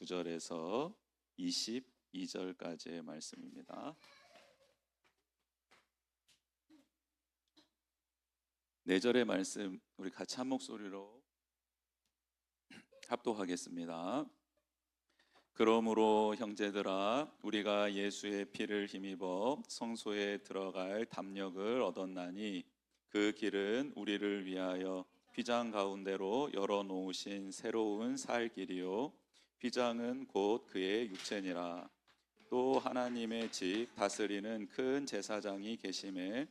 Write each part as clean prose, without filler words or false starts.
19절에서 22절까지의 말씀입니다. 4절의 말씀 우리 같이 한 목소리로 합독하겠습니다. 그러므로 형제들아, 우리가 예수의 피를 힘입어 성소에 들어갈 담력을 얻었나니 그 길은 우리를 위하여 휘장 가운데로 열어놓으신 새로운 살 길이요 휘장은 곧 그의 육체니라. 또 하나님의 집 다스리는 큰 제사장이 계심에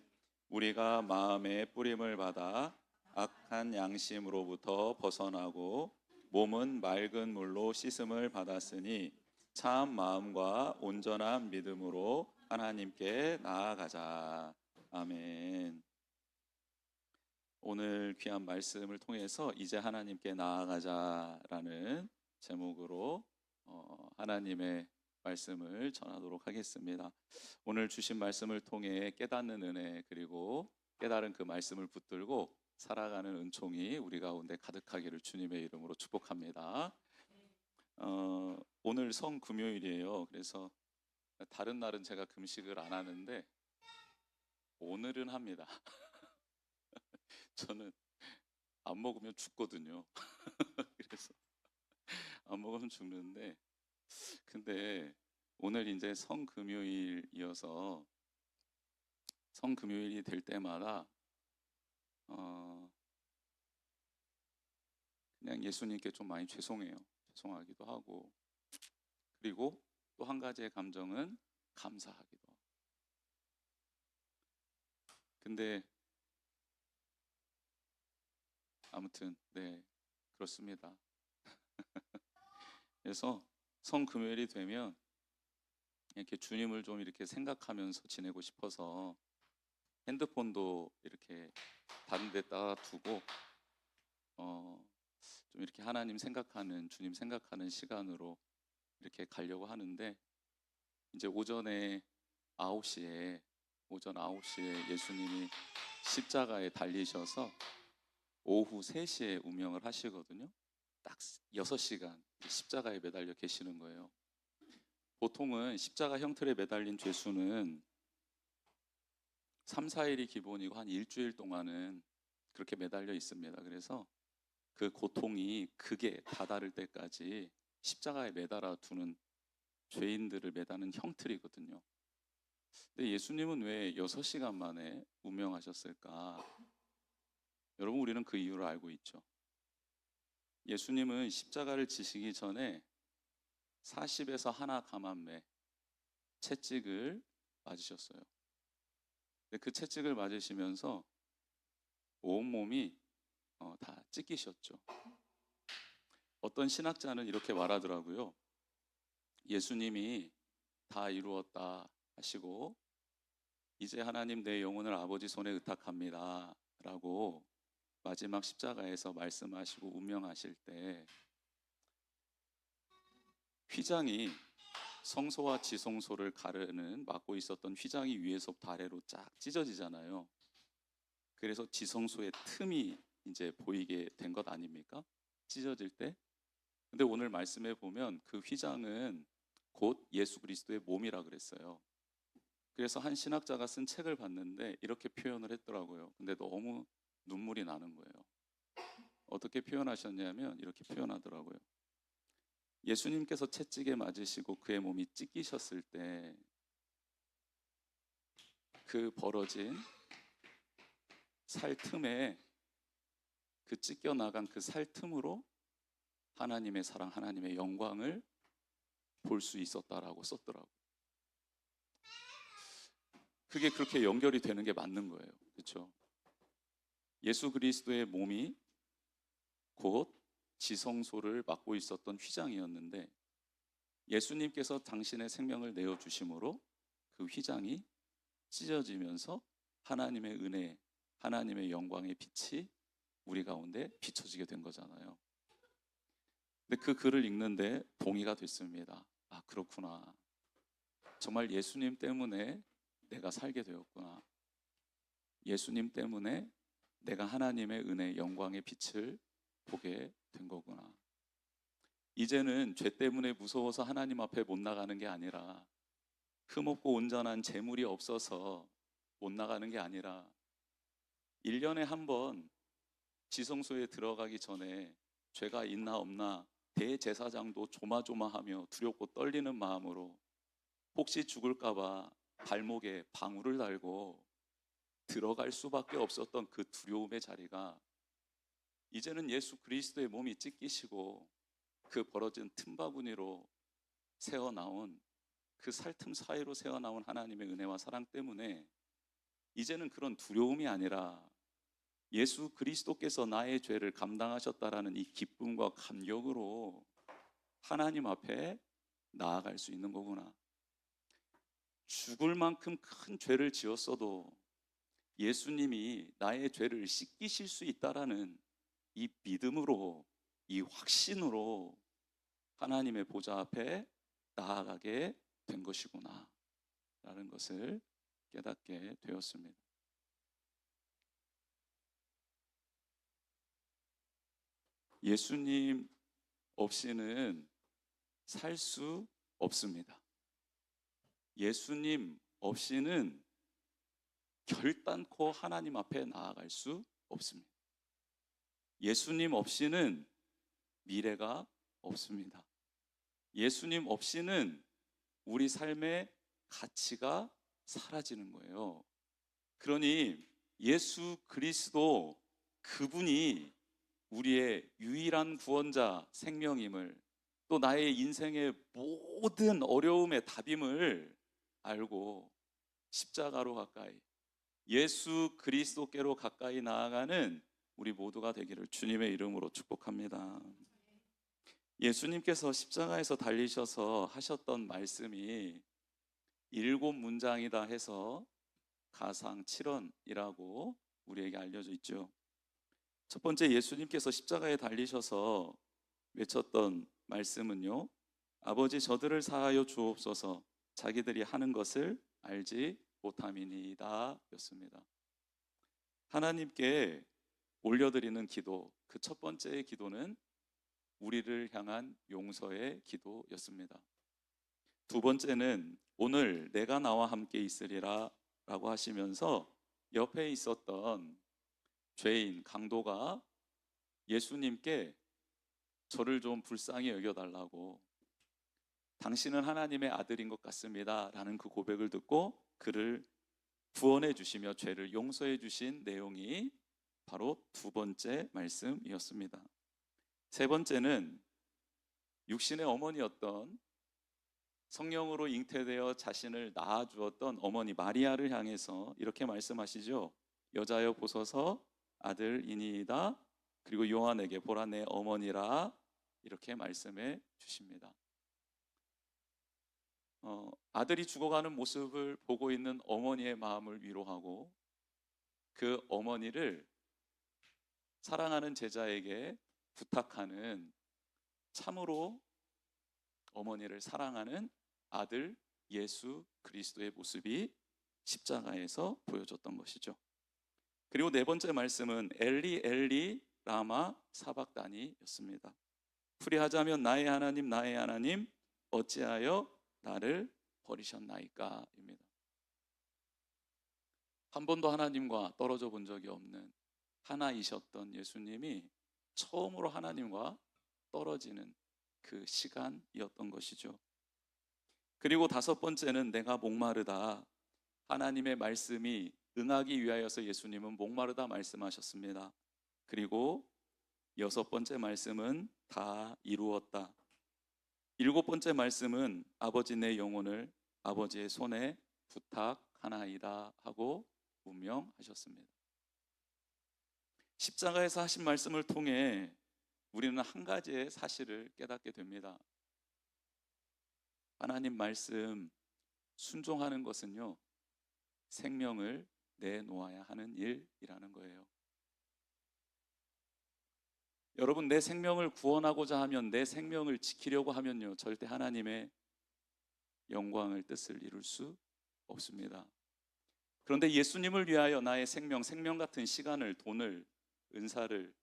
우리가 마음의 뿌림을 받아 악한 양심으로부터 벗어나고 몸은 맑은 물로 씻음을 받았으니 참 마음과 온전한 믿음으로 하나님께 나아가자. 아멘. 오늘 귀한 말씀을 통해서 이제 하나님께 나아가자라는 제목으로 하나님의 말씀을 전하도록 하겠습니다. 오늘 주신 말씀을 통해 깨닫는 은혜 그리고 깨달은 그 말씀을 붙들고 살아가는 은총이 우리 가운데 가득하기를 주님의 이름으로 축복합니다. 오늘 성금요일이에요. 그래서 다른 날은 제가 금식을 안 하는데 오늘은 합니다. 저는 안 먹으면 죽거든요. 그래서 안 먹으면 죽는데, 근데 오늘 이제 성금요일이어서 성금요일이 될 때마다 그냥 예수님께 좀 많이 죄송해요. 죄송하기도 하고, 그리고 또 한 가지의 감정은 감사하기도 하고. 근데 아무튼 네, 그렇습니다. 그래서 성금요일이 되면 이렇게 주님을 좀 이렇게 생각하면서 지내고 싶어서 핸드폰도 이렇게 다른 데다 두고 좀 이렇게 하나님 생각하는, 주님 생각하는 시간으로 이렇게 가려고 하는데, 이제 오전 9시에 예수님이 십자가에 달리셔서 오후 3시에 운명을 하시거든요. 딱 6시간 십자가에 매달려 계시는 거예요. 보통은 십자가 형틀에 매달린 죄수는 3, 4일이 기본이고 한 일주일 동안은 그렇게 매달려 있습니다. 그래서 그 고통이 극에 다다를 때까지 십자가에 매달아 두는, 죄인들을 매다는 형틀이거든요. 근데 예수님은 왜 6시간 만에 운명하셨을까? 여러분, 우리는 그 이유를 알고 있죠. 예수님은 십자가를 지시기 전에 40에서 하나 감암매 채찍을 맞으셨어요. 근데 그 채찍을 맞으시면서 온몸이 다 찢기셨죠. 어떤 신학자는 이렇게 말하더라고요. 예수님이 다 이루었다 하시고 이제 하나님 내 영혼을 아버지 손에 의탁합니다 라고 마지막 십자가에서 말씀하시고 운명하실 때 휘장이, 성소와 지성소를 가르는 막고 있었던 휘장이 위에서부터 아래로 쫙 찢어지잖아요. 그래서 지성소의 틈이 이제 보이게 된 것 아닙니까? 찢어질 때. 근데 오늘 말씀에 보면 그 휘장은 곧 예수 그리스도의 몸이라 그랬어요. 그래서 한 신학자가 쓴 책을 봤는데 이렇게 표현을 했더라고요. 근데 너무 눈물이 나는 거예요. 어떻게 표현하셨냐면 이렇게 표현하더라고요. 예수님께서 채찍에 맞으시고 그의 몸이 찢기셨을 때 그 벌어진 살 틈에, 그 찢겨 나간 그 살 틈으로 하나님의 사랑, 하나님의 영광을 볼 수 있었다라고 썼더라고요. 그게 그렇게 연결이 되는 게 맞는 거예요. 그렇죠? 예수 그리스도의 몸이 곧 지성소를 맡고 있었던 휘장이었는데 예수님께서 당신의 생명을 내어주심으로 그 휘장이 찢어지면서 하나님의 은혜, 하나님의 영광의 빛이 우리 가운데 비춰지게 된 거잖아요. 근데 그 글을 읽는데 동의가 됐습니다. 아, 그렇구나. 정말 예수님 때문에 내가 살게 되었구나. 예수님 때문에 내가 하나님의 은혜, 영광의 빛을 보게 된 거구나. 이제는 죄 때문에 무서워서 하나님 앞에 못 나가는 게 아니라, 흠없고 온전한 재물이 없어서 못 나가는 게 아니라, 1년에 한 번 지성소에 들어가기 전에 죄가 있나 없나 대제사장도 조마조마하며 두렵고 떨리는 마음으로 혹시 죽을까봐 발목에 방울을 달고 들어갈 수밖에 없었던 그 두려움의 자리가, 이제는 예수 그리스도의 몸이 찢기시고 그 벌어진 틈바구니로 새어나온, 그 살틈 사이로 새어나온 하나님의 은혜와 사랑 때문에 이제는 그런 두려움이 아니라 예수 그리스도께서 나의 죄를 감당하셨다라는 이 기쁨과 감격으로 하나님 앞에 나아갈 수 있는 거구나. 죽을 만큼 큰 죄를 지었어도 예수님이 나의 죄를 씻기실 수 있다라는 이 믿음으로, 이 확신으로 하나님의 보좌 앞에 나아가게 된 것이구나 라는 것을 깨닫게 되었습니다. 예수님 없이는 살 수 없습니다. 예수님 없이는 결단코 하나님 앞에 나아갈 수 없습니다. 예수님 없이는 미래가 없습니다. 예수님 없이는 우리 삶의 가치가 사라지는 거예요. 그러니 예수 그리스도, 그분이 우리의 유일한 구원자, 생명임을, 또 나의 인생의 모든 어려움의 답임을 알고 십자가로 가까이, 예수 그리스도께로 가까이 나아가는 우리 모두가 되기를 주님의 이름으로 축복합니다. 예수님께서 십자가에서 달리셔서 하셨던 말씀이 7문장이다 해서 가상 7언이라고 우리에게 알려져 있죠. 첫 번째, 예수님께서 십자가에 달리셔서 외쳤던 말씀은요, 아버지 저들을 사하여 주옵소서, 자기들이 하는 것을 알지 못함이니이다 였습니다. 하나님께 올려드리는 기도, 그 첫 번째의 기도는 우리를 향한 용서의 기도였습니다. 두 번째는 오늘 내가 나와 함께 있으리라 라고 하시면서 옆에 있었던 죄인 강도가 예수님께 저를 좀 불쌍히 여겨달라고, 당신은 하나님의 아들인 것 같습니다 라는 그 고백을 듣고 그를 구원해 주시며 죄를 용서해 주신 내용이 바로 두 번째 말씀이었습니다. 세 번째는 육신의 어머니였던, 성령으로 잉태되어 자신을 낳아주었던 어머니 마리아를 향해서 이렇게 말씀하시죠. 여자여 보소서 아들이니이다. 그리고 요한에게 보라 내 어머니라, 이렇게 말씀해 주십니다. 아들이 죽어가는 모습을 보고 있는 어머니의 마음을 위로하고, 그 어머니를 사랑하는 제자에게 부탁하는, 참으로 어머니를 사랑하는 아들 예수 그리스도의 모습이 십자가에서 보여줬던 것이죠. 그리고 네 번째 말씀은 엘리 엘리 라마 사박다니였습니다. 풀이하자면 나의 하나님 나의 하나님 어찌하여 나를 버리셨나이까 입니다. 한 번도 하나님과 떨어져 본 적이 없는 하나이셨던 예수님이 처음으로 하나님과 떨어지는 그 시간이었던 것이죠. 그리고 다섯 번째는 내가 목마르다. 하나님의 말씀이 응하기 위하여서 예수님은 목마르다 말씀하셨습니다. 그리고 여섯 번째 말씀은 다 이루었다. 일곱 번째 말씀은 아버지 내 영혼을 아버지의 손에 부탁하나이다 하고 운명하셨습니다. 십자가에서 하신 말씀을 통해 우리는 한 가지의 사실을 깨닫게 됩니다. 하나님 말씀 순종하는 것은요, 생명을 내놓아야 하는 일이라는 거예요. 여러분, 내 생명을 구원하고자 하면, 내 생명을 지키려고 하면요, 절대 하나님의 영광을, 뜻을 이룰 수 없습니다. 그런데 예수님을 위하여 나의 생명, 생명 같은 시간을, 돈을, 은사를,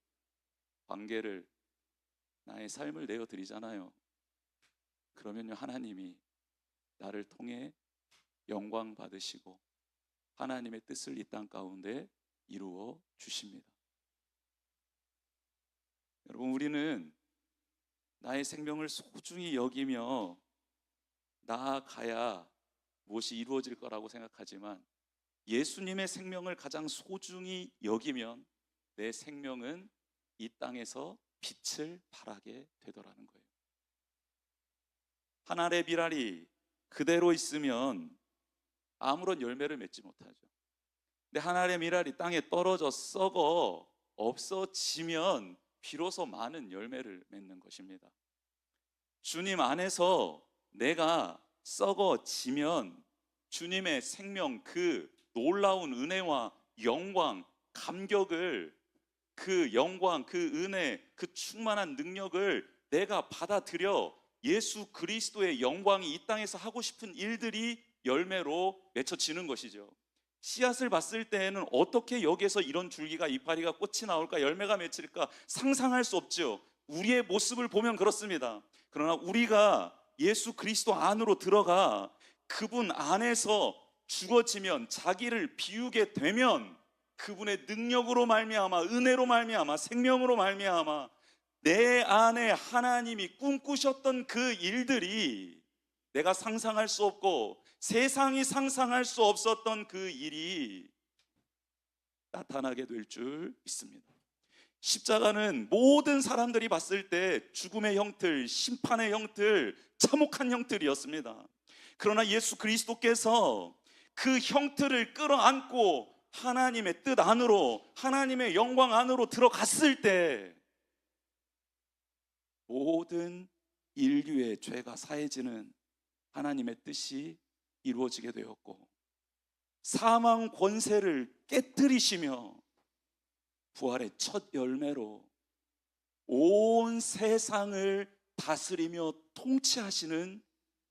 관계를, 나의 삶을 내어드리잖아요. 그러면요, 하나님이 나를 통해 영광 받으시고 하나님의 뜻을 이 땅 가운데 이루어 주십니다. 여러분, 우리는 나의 생명을 소중히 여기며 나아가야 무엇이 이루어질 거라고 생각하지만, 예수님의 생명을 가장 소중히 여기면 내 생명은 이 땅에서 빛을 발하게 되더라는 거예요. 한 알의 밀알이 그대로 있으면 아무런 열매를 맺지 못하죠. 근데 한 알의 밀알이 땅에 떨어져 썩어 없어지면 비로소 많은 열매를 맺는 것입니다. 주님 안에서 내가 썩어지면 주님의 생명, 그 놀라운 은혜와 영광, 감격을, 그 영광, 그 은혜, 그 충만한 능력을 내가 받아들여 예수 그리스도의 영광이 이 땅에서 하고 싶은 일들이 열매로 맺혀지는 것이죠. 씨앗을 봤을 때에는 어떻게 여기에서 이런 줄기가, 이파리가, 꽃이 나올까, 열매가 맺힐까 상상할 수 없죠. 우리의 모습을 보면 그렇습니다. 그러나 우리가 예수 그리스도 안으로 들어가 그분 안에서 죽어지면, 자기를 비우게 되면 그분의 능력으로 말미암아, 은혜로 말미암아, 생명으로 말미암아 내 안에 하나님이 꿈꾸셨던 그 일들이, 내가 상상할 수 없고 세상이 상상할 수 없었던 그 일이 나타나게 될 줄 믿습니다. 십자가는 모든 사람들이 봤을 때 죽음의 형틀, 심판의 형틀, 참혹한 형틀이었습니다. 그러나 예수 그리스도께서 그 형틀을 끌어안고 하나님의 뜻 안으로, 하나님의 영광 안으로 들어갔을 때 모든 인류의 죄가 사해지는 하나님의 뜻이 이루어지게 되었고, 사망 권세를 깨뜨리시며 부활의 첫 열매로 온 세상을 다스리며 통치하시는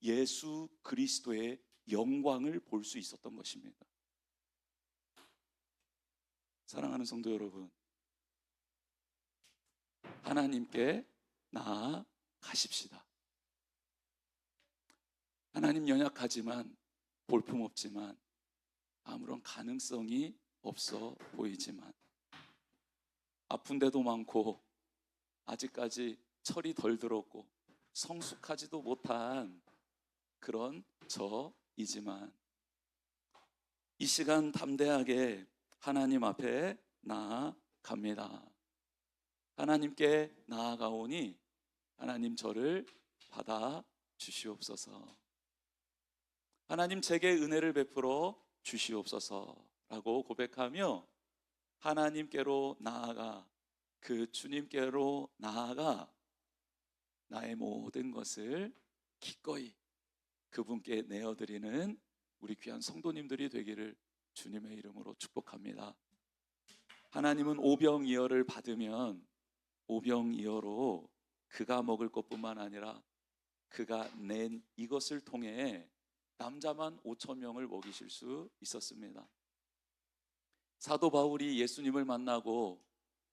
예수 그리스도의 영광을 볼 수 있었던 것입니다. 사랑하는 성도 여러분, 하나님께 나아가십시다. 하나님 연약하지만, 볼품없지만, 아무런 가능성이 없어 보이지만, 아픈 데도 많고 아직까지 철이 덜 들었고 성숙하지도 못한 그런 저이지만, 이 시간 담대하게 하나님 앞에 나아갑니다. 하나님께 나아가오니 하나님 저를 받아 주시옵소서. 하나님 제게 은혜를 베풀어 주시옵소서라고 고백하며 하나님께로 나아가, 그 주님께로 나아가 나의 모든 것을 기꺼이 그분께 내어드리는 우리 귀한 성도님들이 되기를 주님의 이름으로 축복합니다. 하나님은 오병이어를 받으면 오병이어로 그가 먹을 것뿐만 아니라 그가 낸 이것을 통해 남자만 5,000명을 먹이실 수 있었습니다. 사도 바울이 예수님을 만나고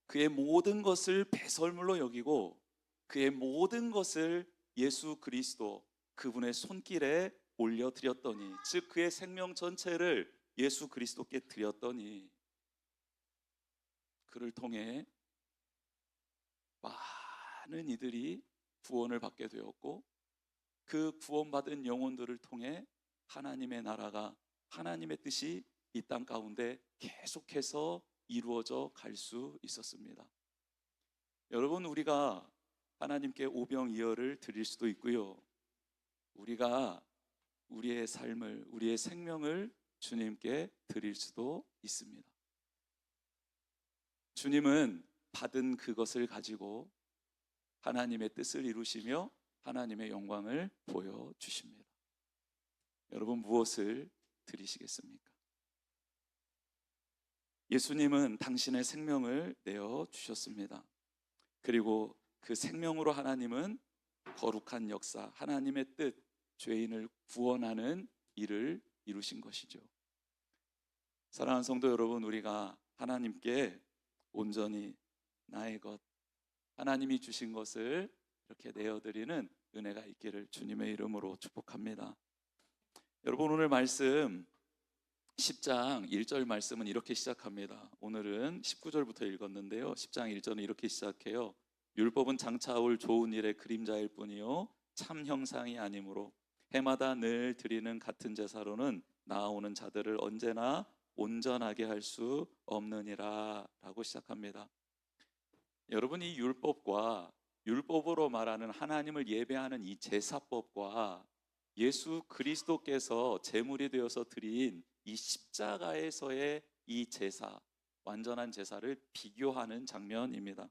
그의 모든 것을 배설물로 여기고 그의 모든 것을 예수 그리스도 그분의 손길에 올려드렸더니, 즉 그의 생명 전체를 예수 그리스도께 드렸더니 그를 통해 많은 이들이 구원을 받게 되었고, 그 구원받은 영혼들을 통해 하나님의 나라가, 하나님의 뜻이 이 땅 가운데 계속해서 이루어져 갈 수 있었습니다. 여러분, 우리가 하나님께 오병이어를 드릴 수도 있고요, 우리가 우리의 삶을, 우리의 생명을 주님께 드릴 수도 있습니다. 주님은 받은 그것을 가지고 하나님의 뜻을 이루시며 하나님의 영광을 보여주십니다. 여러분, 무엇을 드리시겠습니까? 예수님은 당신의 생명을 내어주셨습니다. 그리고 그 생명으로 하나님은 거룩한 역사, 하나님의 뜻, 죄인을 구원하는 일을 이루신 것이죠. 사랑하는 성도 여러분, 우리가 하나님께 온전히 나의 것, 하나님이 주신 것을 이렇게 내어드리는 은혜가 있기를 주님의 이름으로 축복합니다. 여러분, 오늘 말씀 10장 1절 말씀은 이렇게 시작합니다. 오늘은 19절부터 읽었는데요, 10장 1절은 이렇게 시작해요. 율법은 장차 올 좋은 일의 그림자일 뿐이요 참 형상이 아니므로 해마다 늘 드리는 같은 제사로는 나아오는 자들을 언제나 온전하게 할 수 없느니라 라고 시작합니다. 여러분, 이 율법과 율법으로 말하는 하나님을 예배하는 이 제사법과 예수 그리스도께서 제물이 되어서 드린 이 십자가에서의 이 제사, 완전한 제사를 비교하는 장면입니다.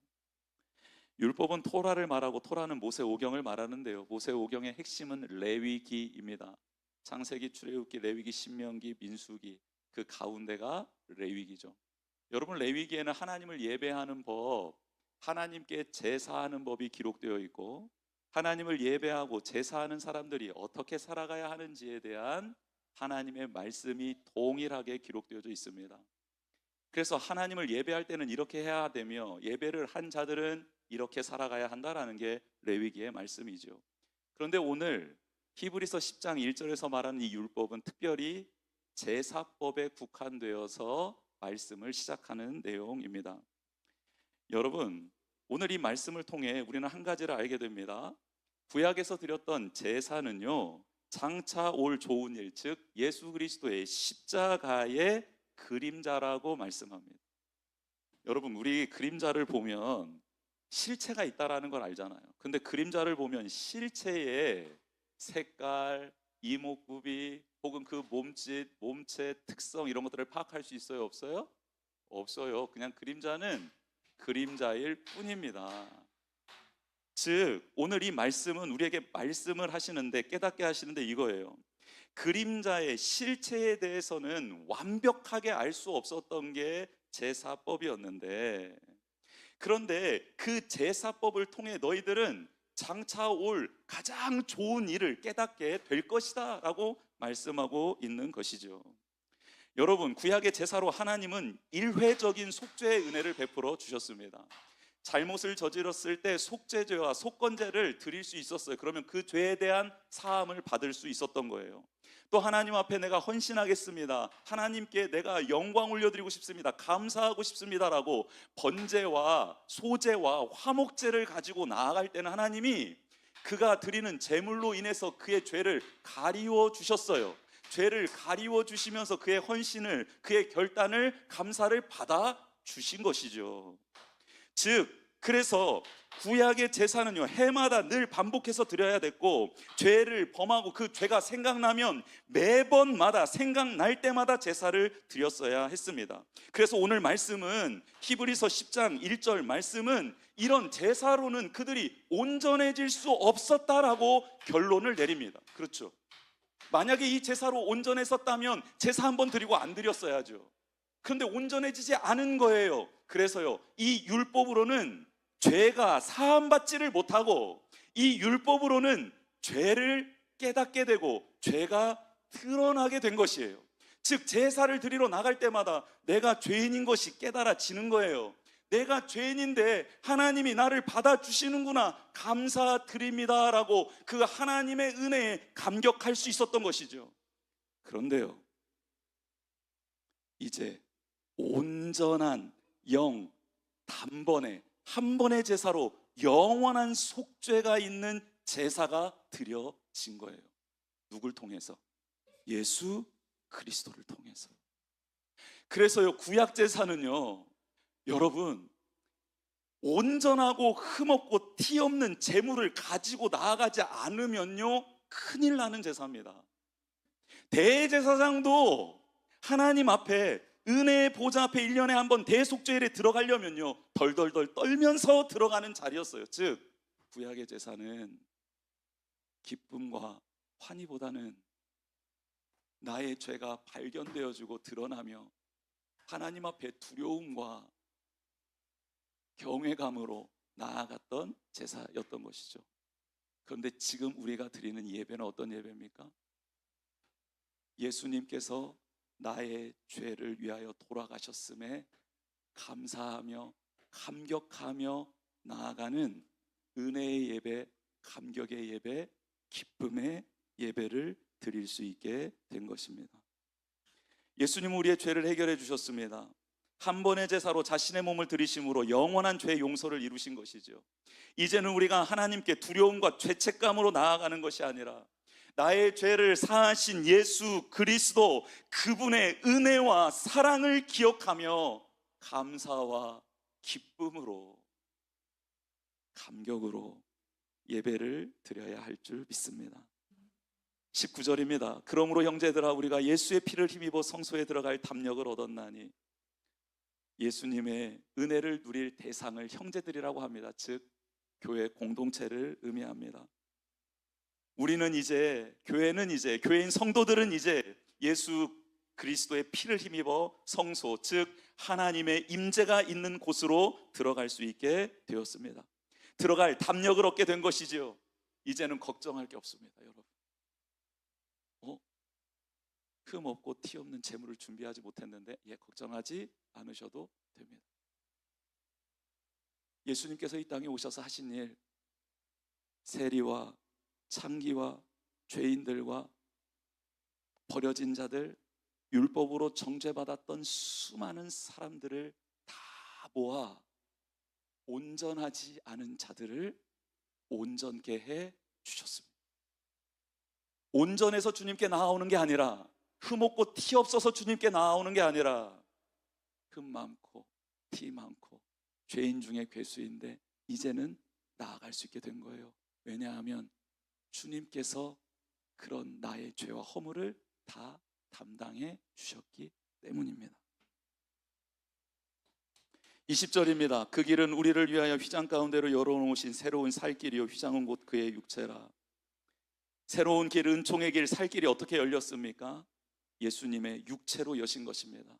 율법은 토라를 말하고 토라는 모세오경을 말하는데요, 모세오경의 핵심은 레위기입니다. 창세기, 출애굽기, 레위기, 신명기, 민수기, 그 가운데가 레위기죠. 여러분, 레위기에는 하나님을 예배하는 법, 하나님께 제사하는 법이 기록되어 있고, 하나님을 예배하고 제사하는 사람들이 어떻게 살아가야 하는지에 대한 하나님의 말씀이 동일하게 기록되어져 있습니다. 그래서 하나님을 예배할 때는 이렇게 해야 되며, 예배를 한 자들은 이렇게 살아가야 한다라는 게 레위기의 말씀이죠. 그런데 오늘 히브리서 10장 1절에서 말하는 이 율법은 특별히 제사법에 국한되어서 말씀을 시작하는 내용입니다. 여러분, 오늘 이 말씀을 통해 우리는 한 가지를 알게 됩니다. 구약에서 드렸던 제사는요, 장차 올 좋은 일, 즉 예수 그리스도의 십자가의 그림자라고 말씀합니다. 여러분, 우리 그림자를 보면 실체가 있다라는 걸 알잖아요. 근데 그림자를 보면 실체의 색깔, 이목구비, 혹은 그 몸짓, 몸체 특성, 이런 것들을 파악할 수 있어요, 없어요? 없어요. 그냥 그림자는 그림자일 뿐입니다. 즉 오늘 이 말씀은 우리에게 말씀을 하시는데, 깨닫게 하시는데 이거예요. 그림자의 실체에 대해서는 완벽하게 알 수 없었던 게 제사법이었는데, 그런데 그 제사법을 통해 너희들은 장차 올 가장 좋은 일을 깨닫게 될 것이다 라고 말씀하고 있는 것이죠. 여러분, 구약의 제사로 하나님은 일회적인 속죄의 은혜를 베풀어 주셨습니다. 잘못을 저질렀을 때 속죄제와 속건제를 드릴 수 있었어요. 그러면 그 죄에 대한 사함을 받을 수 있었던 거예요. 또 하나님 앞에 내가 헌신하겠습니다, 하나님께 내가 영광 올려드리고 싶습니다, 감사하고 싶습니다 라고 번제와 소제와 화목제를 가지고 나아갈 때는 하나님이 그가 드리는 제물로 인해서 그의 죄를 가리워 주셨어요. 죄를 가리워 주시면서 그의 헌신을, 그의 결단을, 감사를 받아 주신 것이죠. 즉 그래서 구약의 제사는요, 해마다 늘 반복해서 드려야 됐고, 죄를 범하고 그 죄가 생각나면 매번마다 생각날 때마다 제사를 드렸어야 했습니다. 그래서 오늘 말씀은, 히브리서 10장 1절 말씀은 이런 제사로는 그들이 온전해질 수 없었다라고 결론을 내립니다. 그렇죠? 만약에 이 제사로 온전했었다면 제사 한번 드리고 안 드렸어야죠. 그런데 온전해지지 않은 거예요. 그래서요, 이 율법으로는 죄가 사함받지를 못하고, 이 율법으로는 죄를 깨닫게 되고 죄가 드러나게 된 것이에요. 즉 제사를 드리러 나갈 때마다 내가 죄인인 것이 깨달아지는 거예요. 내가 죄인인데 하나님이 나를 받아주시는구나, 감사드립니다 라고 그 하나님의 은혜에 감격할 수 있었던 것이죠. 그런데요, 이제 온전한 영, 단번에 한 번의 제사로 영원한 속죄가 있는 제사가 드려진 거예요. 누굴 통해서? 예수 그리스도를 통해서. 그래서요, 구약 제사는요, 여러분, 온전하고 흠없고 티 없는 제물을 가지고 나아가지 않으면요, 큰일 나는 제사입니다. 대제사장도 하나님 앞에, 은혜의 보좌 앞에 1년에 한 번 대속죄일에 들어가려면요, 덜덜덜 떨면서 들어가는 자리였어요. 즉 구약의 제사는 기쁨과 환희보다는 나의 죄가 발견되어지고 드러나며 하나님 앞에 두려움과 경외감으로 나아갔던 제사였던 것이죠. 그런데 지금 우리가 드리는 예배는 어떤 예배입니까? 예수님께서 나의 죄를 위하여 돌아가셨음에 감사하며 감격하며 나아가는 은혜의 예배, 감격의 예배, 기쁨의 예배를 드릴 수 있게 된 것입니다. 예수님은 우리의 죄를 해결해 주셨습니다. 한 번의 제사로 자신의 몸을 드리심으로 영원한 죄 용서를 이루신 것이죠. 이제는 우리가 하나님께 두려움과 죄책감으로 나아가는 것이 아니라 나의 죄를 사하신 예수 그리스도, 그분의 은혜와 사랑을 기억하며 감사와 기쁨으로, 감격으로 예배를 드려야 할 줄 믿습니다. 19절입니다. 그러므로 형제들아, 우리가 예수의 피를 힘입어 성소에 들어갈 담력을 얻었나니, 예수님의 은혜를 누릴 대상을 형제들이라고 합니다. 즉 교회 공동체를 의미합니다. 우리는 이제, 교회인 성도들은 이제 예수 그리스도의 피를 힘입어 성소, 즉 하나님의 임재가 있는 곳으로 들어갈 수 있게 되었습니다. 들어갈 담력을 얻게 된 것이지요. 이제는 걱정할 게 없습니다, 여러분. 흠 없고 티 없는 재물을 준비하지 못했는데, 걱정하지 않으셔도 됩니다. 예수님께서 이 땅에 오셔서 하신 일, 세리와 창기와 죄인들과 버려진 자들, 율법으로 정죄받았던 수많은 사람들을 다 모아 온전하지 않은 자들을 온전케 해 주셨습니다. 온전해서 주님께 나아오는 게 아니라, 흠 없고 티 없어서 주님께 나아오는 게 아니라, 흠 많고 티 많고 죄인 중에 괴수인데 이제는 나아갈 수 있게 된 거예요. 왜냐하면 주님께서 그런 나의 죄와 허물을 다 담당해 주셨기 때문입니다. 20절입니다. 그 길은 우리를 위하여 휘장 가운데로 열어놓으신 새로운 살 길이요, 휘장은 곧 그의 육체라. 새로운 길, 은총의 길, 살 길이 어떻게 열렸습니까? 예수님의 육체로 여신 것입니다.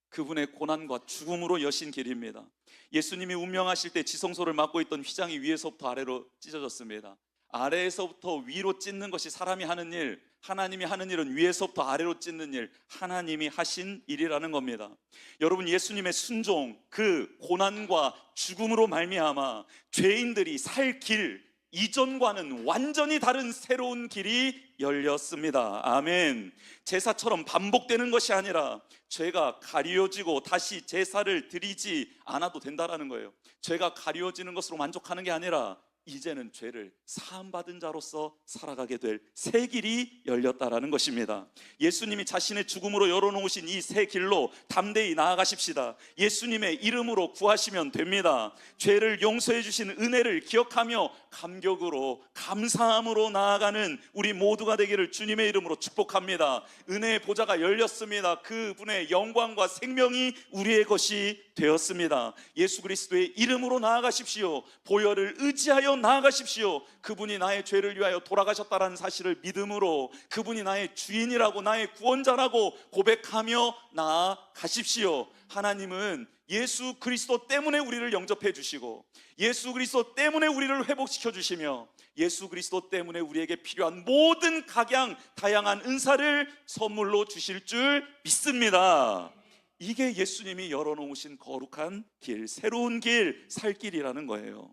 그분의 고난과 죽음으로 여신 길입니다. 예수님이 운명하실 때 지성소를 맡고 있던 휘장이 위에서부터 아래로 찢어졌습니다. 아래에서부터 위로 찢는 것이 사람이 하는 일, 하나님이 하는 일은 위에서부터 아래로 찢는 일, 하나님이 하신 일이라는 겁니다. 여러분, 예수님의 순종, 그 고난과 죽음으로 말미암아 죄인들이 살 길, 이전과는 완전히 다른 새로운 길이 열렸습니다. 아멘. 제사처럼 반복되는 것이 아니라 죄가 가리워지고 다시 제사를 드리지 않아도 된다라는 거예요. 죄가 가리워지는 것으로 만족하는 게 아니라 이제는 죄를 사함받은 자로서 살아가게 될 새 길이 열렸다라는 것입니다. 예수님이 자신의 죽음으로 열어놓으신 이 새 길로 담대히 나아가십시다. 예수님의 이름으로 구하시면 됩니다. 죄를 용서해 주신 은혜를 기억하며 감격으로, 감사함으로 나아가는 우리 모두가 되기를 주님의 이름으로 축복합니다. 은혜의 보좌가 열렸습니다. 그분의 영광과 생명이 우리의 것이 되었습니다. 예수 그리스도의 이름으로 나아가십시오. 보혈을 의지하여 나아가십시오. 그분이 나의 죄를 위하여 돌아가셨다는 사실을 믿음으로, 그분이 나의 주인이라고, 나의 구원자라고 고백하며 나아가십시오. 하나님은 예수 그리스도 때문에 우리를 영접해 주시고, 예수 그리스도 때문에 우리를 회복시켜 주시며, 예수 그리스도 때문에 우리에게 필요한 모든 각양 다양한 은사를 선물로 주실 줄 믿습니다. 이게 예수님이 열어놓으신 거룩한 길, 새로운 길, 살 길이라는 거예요.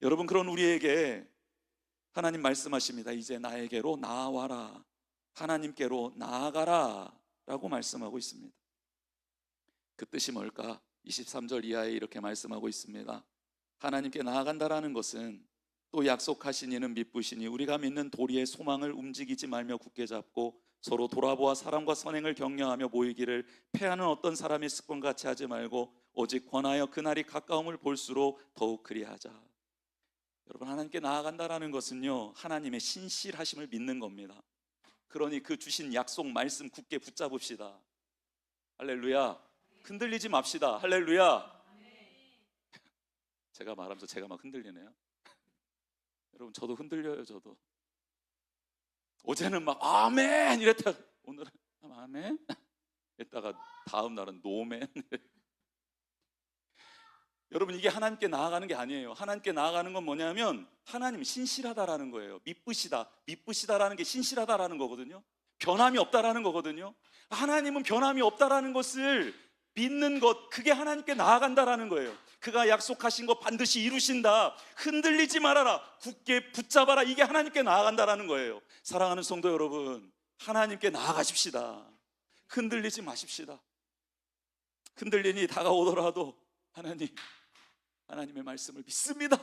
여러분, 그런 우리에게 하나님 말씀하십니다. 이제 나에게로 나아와라, 하나님께로 나아가라 라고 말씀하고 있습니다. 그 뜻이 뭘까? 23절 이하에 이렇게 말씀하고 있습니다. 하나님께 나아간다라는 것은 또 약속하신 이는 믿으시니 우리가 믿는 도리의 소망을 움직이지 말며 굳게 잡고 서로 돌아보아 사랑과 선행을 격려하며 모이기를 패하는 어떤 사람의 습관같이 하지 말고 오직 권하여 그날이 가까움을 볼수록 더욱 그리하자. 여러분, 하나님께 나아간다라는 것은요, 하나님의 신실하심을 믿는 겁니다. 그러니 그 주신 약속 말씀 굳게 붙잡읍시다. 할렐루야. 흔들리지 맙시다. 할렐루야. 제가 말하면서 제가 막 흔들리네요. 여러분, 저도 흔들려요. 저도 어제는 막 아멘 이랬다가 오늘은 아멘 이랬다가 다음 날은 노멘. 여러분, 이게 하나님께 나아가는 게 아니에요. 하나님께 나아가는 건 뭐냐면 하나님 신실하다라는 거예요. 믿으시다라는 게 신실하다라는 거거든요. 변함이 없다라는 거거든요. 하나님은 변함이 없다라는 것을 믿는 것, 그게 하나님께 나아간다라는 거예요. 그가 약속하신 거 반드시 이루신다. 흔들리지 말아라. 굳게 붙잡아라. 이게 하나님께 나아간다라는 거예요. 사랑하는 성도 여러분, 하나님께 나아가십시다. 흔들리지 마십시다. 흔들리니 다가오더라도 하나님의 말씀을 믿습니다.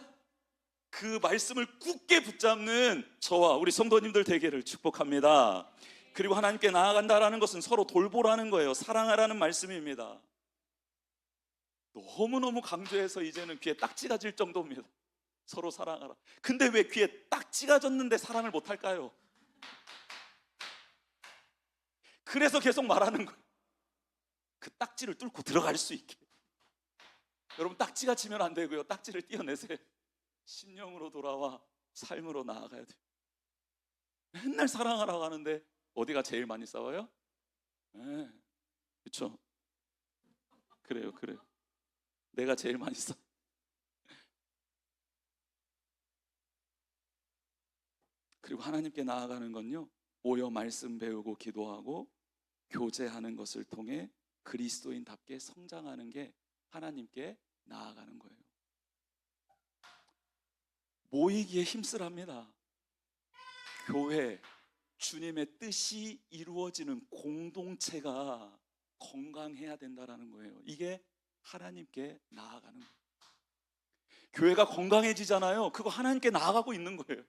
그 말씀을 굳게 붙잡는 저와 우리 성도님들 되기를 축복합니다. 그리고 하나님께 나아간다라는 것은 서로 돌보라는 거예요. 사랑하라는 말씀입니다. 너무너무 강조해서 이제는 귀에 딱지가 질 정도입니다. 서로 사랑하라. 근데 왜 귀에 딱지가 졌는데 사랑을 못할까요? 그래서 계속 말하는 거예요. 그 딱지를 뚫고 들어갈 수 있게. 여러분, 딱지가 치면 안 되고요. 딱지를 떼어내세요. 심령으로 돌아와 삶으로 나아가야 돼요. 맨날 사랑하라고 하는데 어디가 제일 많이 싸워요? 네, 그렇죠. 그래요. 내가 제일 많이 싸워. 그리고 하나님께 나아가는 건요, 모여 말씀 배우고 기도하고 교제하는 것을 통해 그리스도인답게 성장하는 게 하나님께 나아가는 거예요. 모이기에 힘쓰랍니다. 교회, 주님의 뜻이 이루어지는 공동체가 건강해야 된다라는 거예요. 이게 하나님께 나아가는 거예요. 교회가 건강해지잖아요. 그거 하나님께 나아가고 있는 거예요.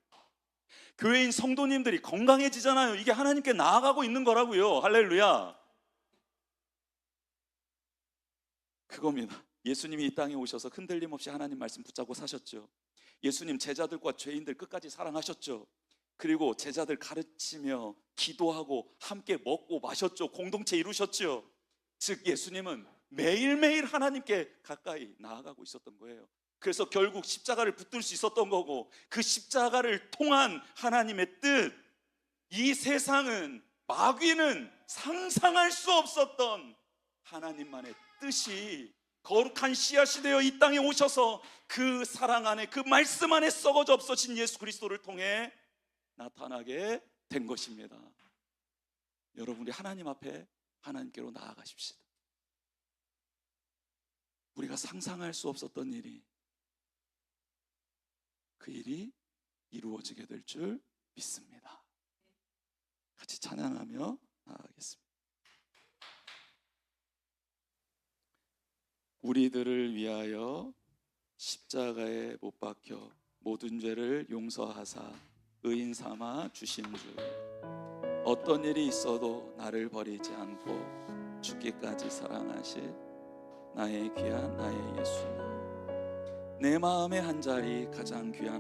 교회인 성도님들이 건강해지잖아요. 이게 하나님께 나아가고 있는 거라고요. 할렐루야. 그겁니다. 예수님이 이 땅에 오셔서 흔들림 없이 하나님 말씀 붙잡고 사셨죠. 예수님 제자들과 죄인들 끝까지 사랑하셨죠. 그리고 제자들 가르치며 기도하고 함께 먹고 마셨죠. 공동체 이루셨죠. 즉 예수님은 매일매일 하나님께 가까이 나아가고 있었던 거예요. 그래서 결국 십자가를 붙들 수 있었던 거고, 그 십자가를 통한 하나님의 뜻, 이 세상은, 마귀는 상상할 수 없었던 하나님만의 뜻이 거룩한 씨앗이 되어 이 땅에 오셔서 그 사랑 안에, 그 말씀 안에 썩어져 없어진 예수 그리스도를 통해 나타나게 된 것입니다. 여러분이 하나님 앞에 하나님께로 나아가십시다. 우리가 상상할 수 없었던 일이, 그 일이 이루어지게 될 줄 믿습니다. 같이 찬양하며 나아가겠습니다. 우리들을 위하여 십자가에 못 박혀 모든 죄를 용서하사 의인 삼아 주신 주, 어떤 일이 있어도 나를 버리지 않고 죽기까지 사랑하실 나의 귀한 나의 예수님, 내 마음의 한 자리 가장 귀한